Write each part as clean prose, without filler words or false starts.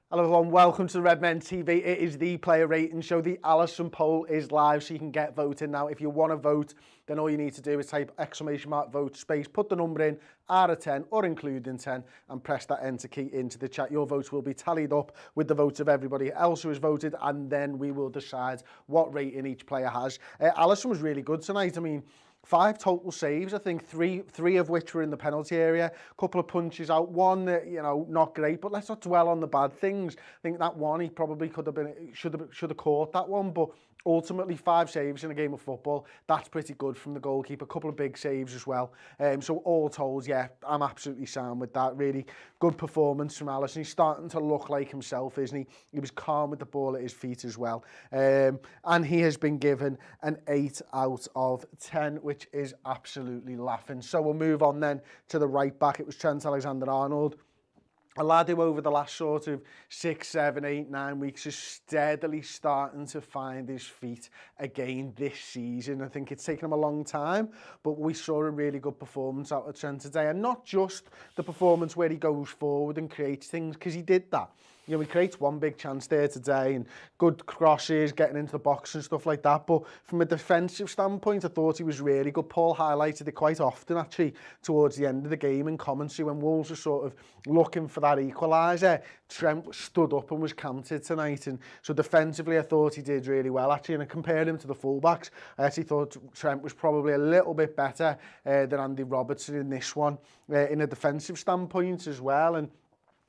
Hello everyone, welcome to the Redmen TV. It is the player rating show. The Alisson poll is live, so you can get voting now. If you want to vote, then all you need to do is type !vote space, put the number in, out of 10 or including 10, and press that enter key into the chat. Your votes will be tallied up with the votes of everybody else who has voted, and then we will decide what rating each player has. Alisson was really good tonight. I mean, 5 total saves, I think three of which were in the penalty area, a couple of punches out, one that, not great, but let's not dwell on the bad things. I think that one, he probably should have caught that one, but ultimately 5 saves in a game of football, that's pretty good from the goalkeeper, a couple of big saves as well. So all told, yeah, I'm absolutely sound with that. Really good performance from Alisson. He's starting to look like himself, isn't he? He was calm with the ball at his feet as well. And he has been given an 8 out of 10, which is absolutely laughing. So we'll move on then to the right back. It was Trent Alexander-Arnold. A lad who over the last sort of 6, 7, 8, 9 weeks is steadily starting to find his feet again this season. I think it's taken him a long time, but we saw a really good performance out of Trent today. And not just the performance where he goes forward and creates things, because he did that. He creates one big chance there today and good crosses, getting into the box and stuff like that. But from a defensive standpoint, I thought he was really good. Paul highlighted it quite often, actually, towards the end of the game in commentary when Wolves were sort of looking for that equaliser. Trent stood up and was counted tonight. And so defensively, I thought he did really well, actually. And I compared him to the fullbacks. I actually thought Trent was probably a little bit better than Andy Robertson in this one, in a defensive standpoint as well. And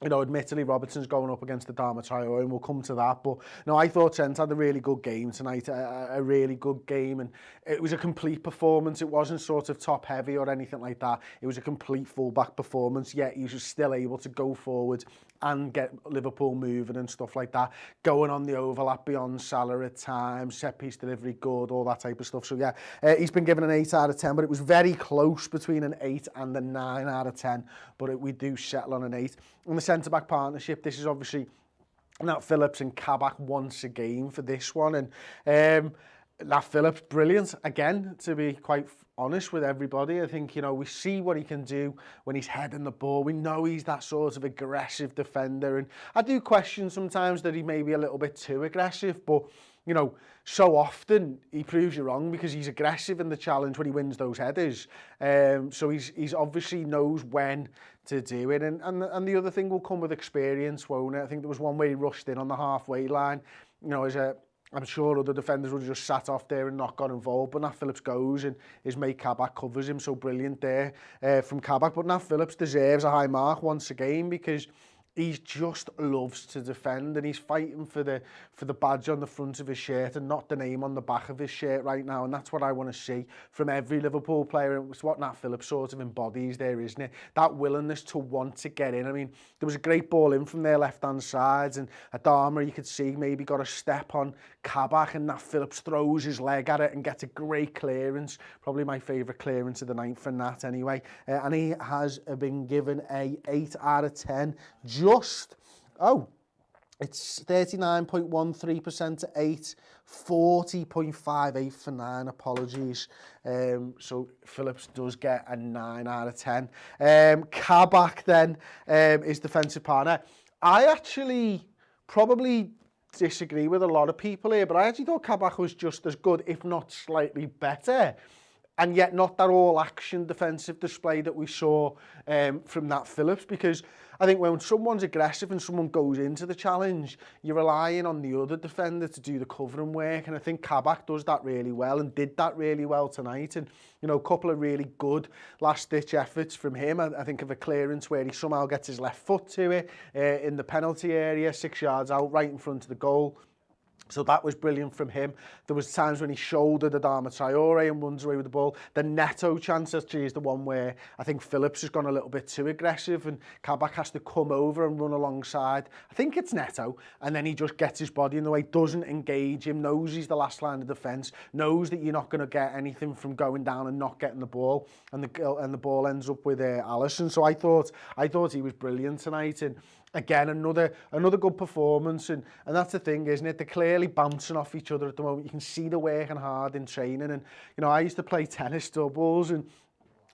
admittedly, Robertson's going up against the Traore, and we'll come to that. But no, I thought Trent had a really good game tonight, a really good game, and it was a complete performance. It wasn't sort of top heavy or anything like that. It was a complete fullback performance, yet he was still able to go forward and get Liverpool moving and stuff like that, going on the overlap beyond Salah at times, set piece delivery good, all that type of stuff. So yeah, he's been given an 8 out of 10, but it was very close between an 8 and a 9 out of 10, but we do settle on an 8. And the centre-back partnership, this is obviously Nat Phillips and Kabak once again for this one, and Nat Phillips, brilliant again, to be quite honest with everybody. I think, we see what he can do when he's heading the ball. We know he's that sort of aggressive defender, and I do question sometimes that he may be a little bit too aggressive, but so often he proves you wrong because he's aggressive in the challenge when he wins those headers. So he's obviously knows when to do it, and the other thing will come with experience, won't it? I think there was one where he rushed in on the halfway line, I'm sure other defenders would have just sat off there and not got involved, but Nat Phillips goes and his mate Kabak covers him, so brilliant there from Kabak. But Nat Phillips deserves a high mark once again because he just loves to defend, and he's fighting for the badge on the front of his shirt and not the name on the back of his shirt right now, and that's what I want to see from every Liverpool player. It's what Nat Phillips sort of embodies there, isn't it? That willingness to want to get in. I mean, there was a great ball in from their left-hand side, and Adama, you could see, maybe got a step on Kabak, and Nat Phillips throws his leg at it and gets a great clearance. Probably my favourite clearance of the night for Nat anyway. And he has been given a 8 out of 10. It's 39.13% to 8, 40.58 for 9, apologies. So Phillips does get a 9 out of 10. Kabak then, is defensive partner. I actually probably disagree with a lot of people here, but I actually thought Kabak was just as good, if not slightly better. And yet not that all-action defensive display that we saw from Nat Phillips, because I think when someone's aggressive and someone goes into the challenge, you're relying on the other defender to do the covering work, and I think Kabak does that really well and did that really well tonight. And, a couple of really good last-ditch efforts from him. I think of a clearance where he somehow gets his left foot to it in the penalty area, 6 yards out, right in front of the goal. So that was brilliant from him. There was times when he shouldered Adama Traore and runs away with the ball. The Neto chance actually is the one where I think Phillips has gone a little bit too aggressive and Kabak has to come over and run alongside. I think it's Neto, and then he just gets his body in the way, doesn't engage him, knows he's the last line of defence, knows that you're not going to get anything from going down and not getting the ball, and the ball ends up with Alisson. So I thought he was brilliant tonight, and again, another good performance, and that's the thing, isn't it? They're clearly bouncing off each other at the moment. You can see they're working hard in training, and I used to play tennis doubles, and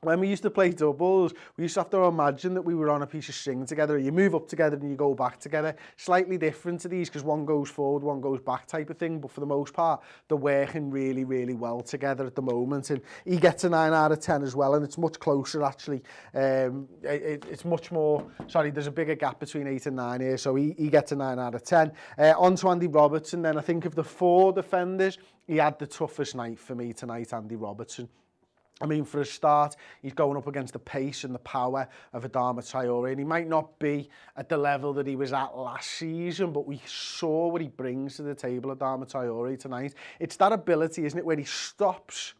when we used to play doubles, we used to have to imagine that we were on a piece of string together. You move up together and you go back together. Slightly different to these because one goes forward, one goes back type of thing. But for the most part, they're working really, really well together at the moment. And he gets a 9 out of 10 as well. And it's much closer, actually. It's much more... Sorry, there's a bigger gap between 8 and 9 here. So he gets a 9 out of 10. On to Andy Robertson then. I think of the 4 defenders, he had the toughest night for me tonight, Andy Robertson. I mean, for a start, he's going up against the pace and the power of Adama Traore, and he might not be at the level that he was at last season, but we saw what he brings to the table, Adama Traore, tonight. It's that ability, isn't it, where he stops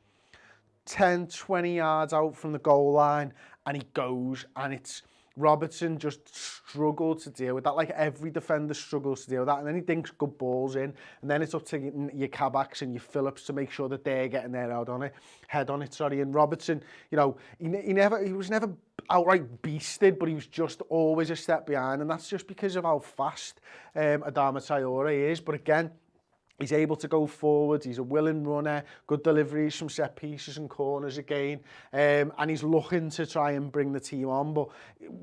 10, 20 yards out from the goal line, and he goes, and it's... Robertson just struggled to deal with that, like every defender struggles to deal with that, and then he dinks good balls in, and then it's up to your Kabaks and your Phillips to make sure that they're getting their head on it, and Robertson, you know, he was never outright beasted, but he was just always a step behind, and that's just because of how fast Adama Traore is. But again, he's able to go forward, he's a willing runner, good deliveries from set pieces and corners again, and he's looking to try and bring the team on, but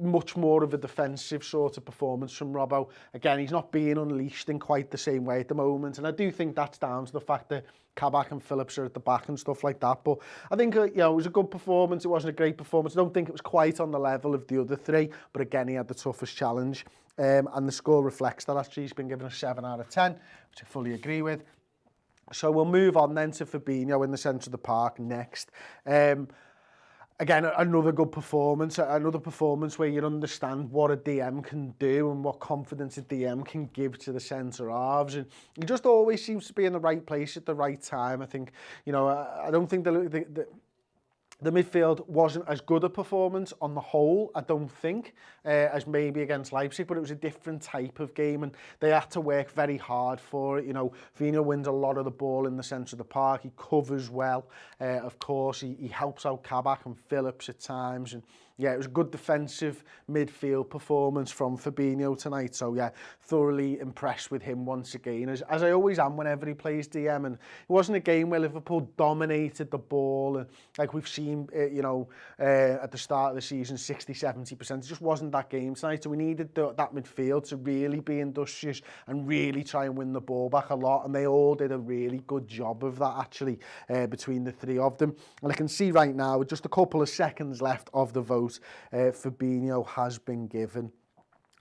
much more of a defensive sort of performance from Robbo. Again, he's not being unleashed in quite the same way at the moment, and I do think that's down to the fact that Kabak and Phillips are at the back and stuff like that. But I think you know, it was a good performance. It wasn't a great performance. I don't think it was quite on the level of the other 3, but again, he had the toughest challenge. And the score reflects that. Actually, he's been given a 7 out of 10, which I fully agree with. So we'll move on then to Fabinho in the centre of the park next. Again, another good performance, another performance where you understand what a DM can do and what confidence a DM can give to the centre halves. And he just always seems to be in the right place at the right time. I think, you know, I don't think the midfield wasn't as good a performance on the whole, I don't think, as maybe against Leipzig, but it was a different type of game and they had to work very hard for it. You know, Fabinho wins a lot of the ball in the centre of the park. He covers well. Of course, he helps out Kabak and Phillips at times. And yeah, it was a good defensive midfield performance from Fabinho tonight. So yeah, thoroughly impressed with him once again, as I always am whenever he plays DM. And it wasn't a game where Liverpool dominated the ball, and like we've seen, you know, at the start of the season, 60-70%. It just wasn't that game tonight. So we needed that midfield to really be industrious and really try and win the ball back a lot. And they all did a really good job of that, actually, between the 3 of them. And I can see right now, with just a couple of seconds left of the vote, Fabinho has been given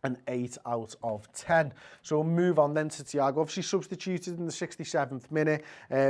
an 8 out of 10. So we'll move on then to Thiago. Obviously substituted in the 67th minute.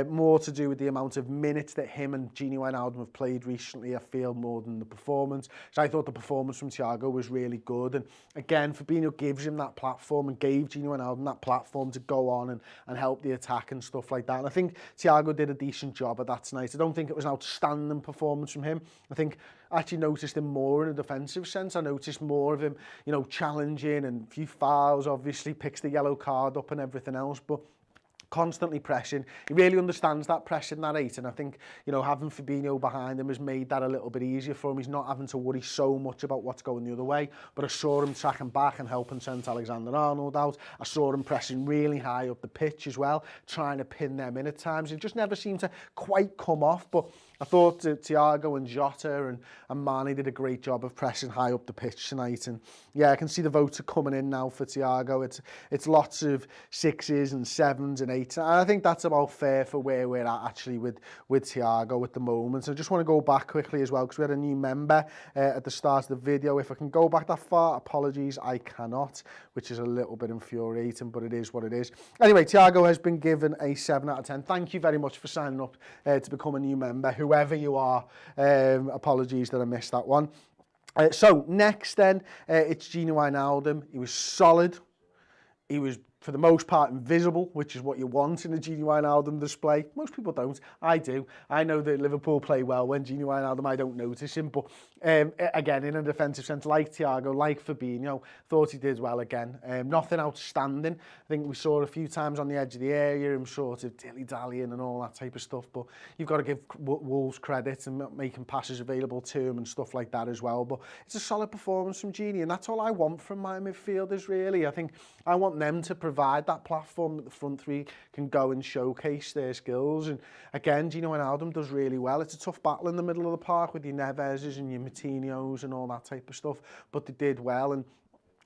More to do with the amount of minutes that him and Gini Wijnaldum have played recently, I feel, more than the performance. So I thought the performance from Thiago was really good. And again, Fabinho gives him that platform and gave Gini Wijnaldum that platform to go on and help the attack and stuff like that. And I think Thiago did a decent job of that tonight. I don't think it was an outstanding performance from him. I think I actually noticed him more in a defensive sense. I noticed more of him, you know, challenging and a few fouls, obviously picks the yellow card up and everything else, but constantly pressing. He really understands that pressing, that 8, and I think, you know, having Fabinho behind him has made that a little bit easier for him. He's not having to worry so much about what's going the other way, but I saw him tracking back and helping Trent Alexander-Arnold out. I saw him pressing really high up the pitch as well, trying to pin them in at times. It just never seemed to quite come off, but I thought Thiago and Jota and Mane did a great job of pressing high up the pitch tonight. And yeah, I can see the votes are coming in now for Thiago. It's lots of 6s and 7s and 8s. And I think that's about fair for where we're at actually with Thiago at the moment. So I just want to go back quickly as well, because we had a new member at the start of the video. If I can go back that far, apologies, I cannot, which is a little bit infuriating, but it is what it is. Anyway, Thiago has been given a 7 out of 10. Thank you very much for signing up to become a new member, whoever you are. Apologies that I missed that one. So next then, it's Gini Wijnaldum. He was solid. He was, for the most part, invisible, which is what you want in a Gini Wijnaldum display. Most people don't. I do. I know that Liverpool play well when Gini Wijnaldum, I don't notice him. But again, in a defensive sense, like Thiago, like Fabinho, thought he did well again. Nothing outstanding. I think we saw a few times on the edge of the area, him sort of dilly-dallying and all that type of stuff. But you've got to give Wolves credit and making passes available to him and stuff like that as well. But it's a solid performance from Gini, and that's all I want from my midfielders, really. I think I want them to provide that platform that the front three can go and showcase their skills. And again, Gini Wijnaldum does really well. It's a tough battle in the middle of the park with your Neveses and your Moutinhos and all that type of stuff, but they did well. And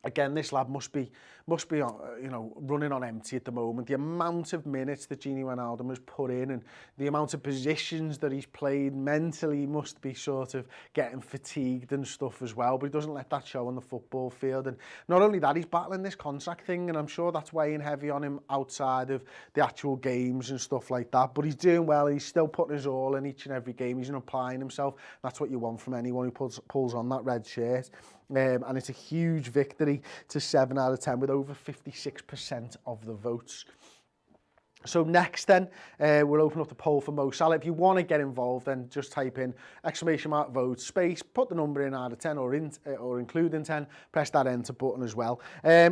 again, this lad must be, you know, running on empty at the moment. The amount of minutes that Gini Wijnaldum has put in and the amount of positions that he's played mentally, he must be sort of getting fatigued and stuff as well. But he doesn't let that show on the football field. And not only that, he's battling this contract thing, and I'm sure that's weighing heavy on him outside of the actual games and stuff like that. But he's doing well. He's still putting his all in each and every game. He's applying himself. That's what you want from anyone who pulls on that red shirt. And it's a huge victory to 7 out of 10 with over 56% of the votes. So next then, we'll open up the poll for Mo Salah. If you want to get involved, then just type in !vote space, put the number in out of 10 or including 10, press that enter button as well.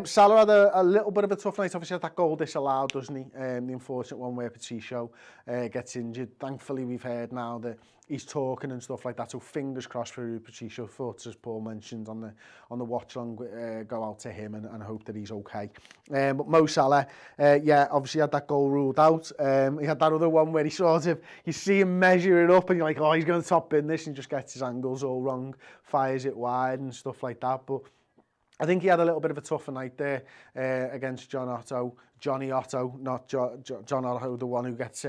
Salah had a little bit of a tough night. Obviously had that goal disallowed, doesn't he? The unfortunate one where Patricio gets injured. Thankfully, we've heard now that he's talking and stuff like that. So fingers crossed for Patricio. Thoughts, as Paul mentioned on the watch long, go out to him and hope that he's okay. But Mo Salah, yeah, obviously had that goal ruled out. He had that other one where he sort of, you see him measure it up and you're like, oh, he's going to top in this, and he just gets his angles all wrong, fires it wide and stuff like that. But I think he had a little bit of a tougher night there against Johnny Otto, not John Otto, the one who gets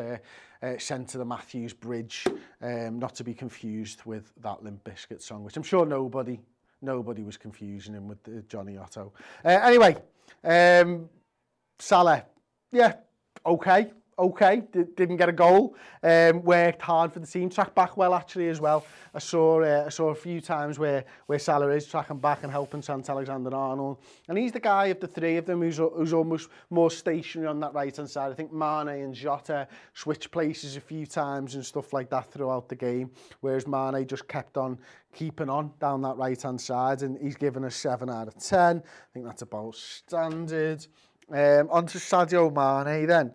sent to the Matthews Bridge, not to be confused with that Limp Bizkit song, which I'm sure nobody was confusing him with Johnny Otto. Anyway, Salah, yeah, okay, didn't get a goal, worked hard for the team, tracked back well actually as well. I saw a few times where Salah is tracking back and helping Trent Alexander-Arnold, and he's the guy of the three of them who's almost more stationary on that right hand side. I think Mane and Jota switched places a few times and stuff like that throughout the game, whereas Mane just kept on keeping on down that right hand side, and he's given us 7 out of 10. I think that's about standard. On to Sadio Mane then.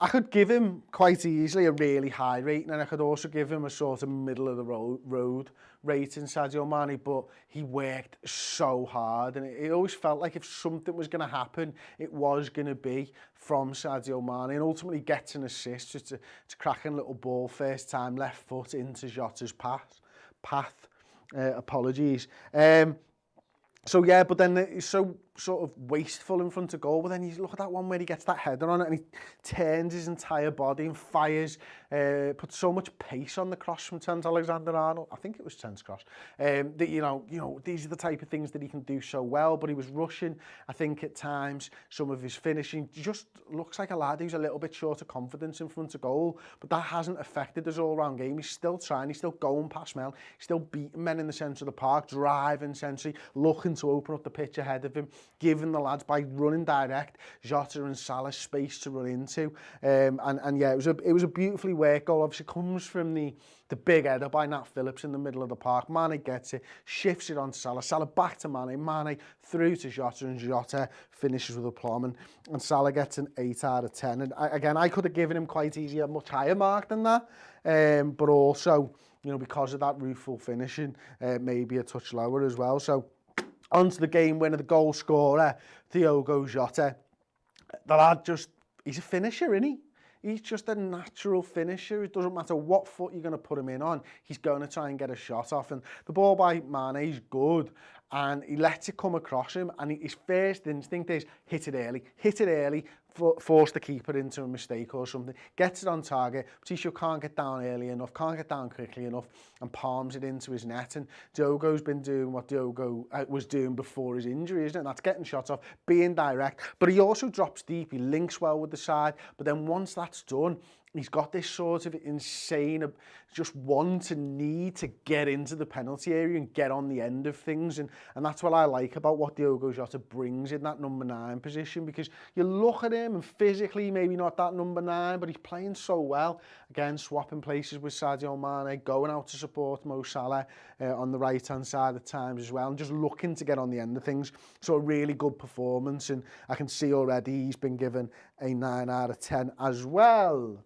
I could give him quite easily a really high rating, and I could also give him a sort of middle of the road rating, Sadio Mane, but he worked so hard, and it always felt like if something was going to happen, it was going to be from Sadio Mane, and ultimately gets an assist, just a cracking little ball, first time left foot into Jota's path. Apologies. So yeah, but then he's so sort of wasteful in front of goal, but then you look at that one where he gets that header on it and he turns his entire body and fires, puts so much pace on the cross from Trent Alexander-Arnold. I think it was Trent's cross. That you know, these are the type of things that he can do so well, but he was rushing. I think at times some of his finishing just looks like a lad who's a little bit short of confidence in front of goal, but that hasn't affected his all-round game. He's still trying, he's still going past Mel, he's still beating men in the centre of the park, driving centrally, looking to open up the pitch ahead of him, giving the lads by running direct Jota and Salah space to run into, and yeah, it was a beautifully worked goal. Obviously comes from the big header by Nat Phillips in the middle of the park. Mane gets it, shifts it on to Salah back to Mane through to Jota, and Jota finishes with a plum, and Salah gets an 8 out of 10. And again, I could have given him quite easy a much higher mark than that, but also, you know, because of that rueful finishing, maybe a touch lower as well. So onto the game winner, the goal scorer, Theogo Jotte. The lad he's a finisher, isn't he? He's just a natural finisher. It doesn't matter what foot you're going to put him in on, he's going to try and get a shot off. And the ball by Mane is good, and he lets it come across him, and his first instinct is hit it early, force the keeper into a mistake or something, gets it on target. Patricio can't get down early enough, can't get down quickly enough, and palms it into his net. And Diogo's been doing what Diogo was doing before his injury, isn't it? That's getting shots off, being direct, but he also drops deep, he links well with the side, but then once that's done, he's got this sort of insane, just want and need to get into the penalty area and get on the end of things. And that's what I like about what Theogo Jotte brings in that number 9 position, because you look at him and physically maybe not that number 9, but he's playing so well. Again, swapping places with Sadio Mane, going out to support Mo Salah on the right-hand side at times as well, and just looking to get on the end of things. So a really good performance, and I can see already he's been given a 9 out of 10 as well.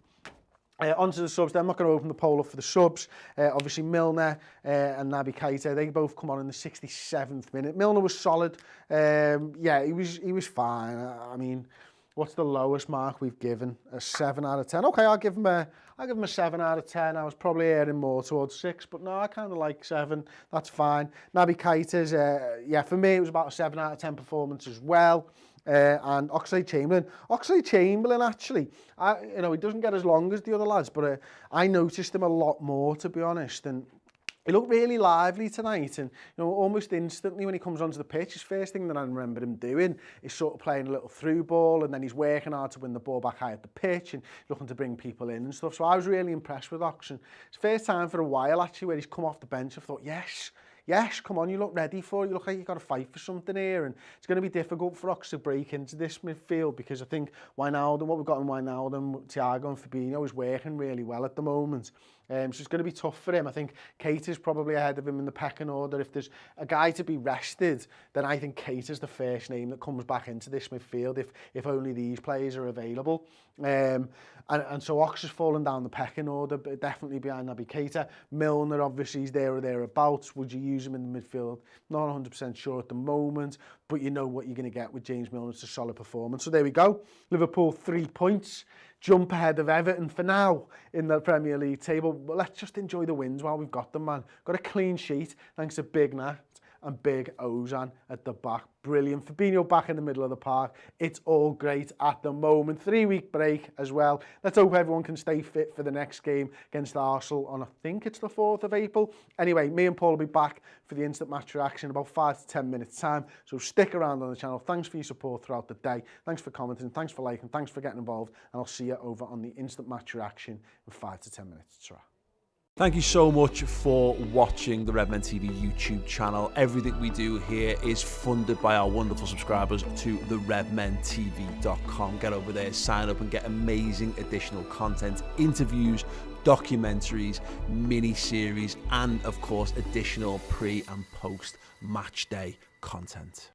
Onto the subs, then I'm not going to open the poll up for the subs. Obviously, Milner and Naby Keita, they both come on in the 67th minute. Milner was solid. Yeah, he was fine. I mean, what's the lowest mark we've given? A 7 out of 10. Okay, I'll give him a 7 out of 10. I was probably erring more towards 6, but no, I kind of like 7. That's fine. Naby Keita's, yeah, for me, it was about a 7 out of 10 performance as well. And Oxlade-Chamberlain actually, you know, he doesn't get as long as the other lads, but I noticed him a lot more, to be honest, and he looked really lively tonight, and you know, almost instantly when he comes onto the pitch, his first thing that I remember him doing is sort of playing a little through ball, and then he's working hard to win the ball back high at the pitch and looking to bring people in and stuff. So I was really impressed with Oxen. It's first time for a while actually where he's come off the bench. I thought, yes, come on, you look ready for it. You look like you've got to fight for something here. And it's going to be difficult for Ox to break into this midfield because I think Wijnaldum, what we've got in Wijnaldum, Thiago and Fabinho is working really well at the moment. So it's going to be tough for him. I think Keita's probably ahead of him in the pecking order. If there's a guy to be rested, then I think Keita's the first name that comes back into this midfield if only these players are available. And so Ox has fallen down the pecking order, but definitely behind Naby Keita. Milner, obviously, is there or thereabouts. Would you use him in the midfield? Not 100% sure at the moment, but you know what you're going to get with James Milner. It's a solid performance. So there we go. Liverpool 3 points. Jump ahead of Everton for now in the Premier League table. But let's just enjoy the wins while we've got them, man. Got a clean sheet thanks to Big Nat and Big Ozan at the back. Brilliant. Fabinho back in the middle of the park. It's all great at the moment. 3-week break as well. Let's hope everyone can stay fit for the next game against Arsenal on, I think it's the 4th of April. Anyway, me and Paul will be back for the instant match reaction in about 5 to 10 minutes time. So stick around on the channel. Thanks for your support throughout the day. Thanks for commenting. Thanks for liking. Thanks for getting involved. And I'll see you over on the instant match reaction in 5 to 10 minutes. Ta-ra. Thank you so much for watching the Redmen TV YouTube channel. Everything we do here is funded by our wonderful subscribers to the redmentv.com. Get over there, sign up and get amazing additional content, interviews, documentaries, mini-series, and of course additional pre and post match day content.